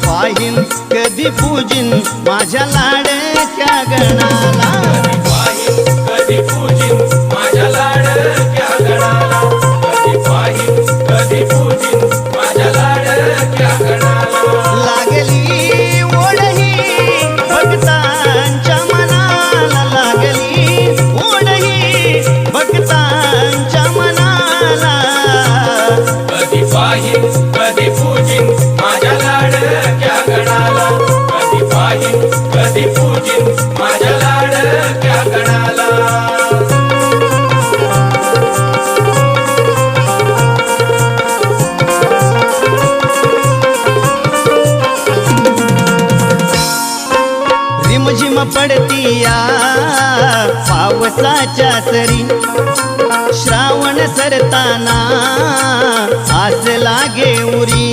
पाहिन कधी पूजिन माझ्या लाडक्या गणाला, कधी पूजिन माझ्या लाडक्या गणाला, कधी पाहिन कधी पूजिन माझ्या लाडक्या गणाला. लागली ओढ ही भक्तांच्या मनाला, लागली ओढ ही भक्तांच्या मनाला. कधी पाहिन कधी पूजिन माझ्या लाडक्या गणाला, कधी पाहिन कधी पूजिन माझ्या लाडक्या गणाला. रिमझिम पडतीया पावसाच्या सरी, श्रावण सरताना आस लागे उरी.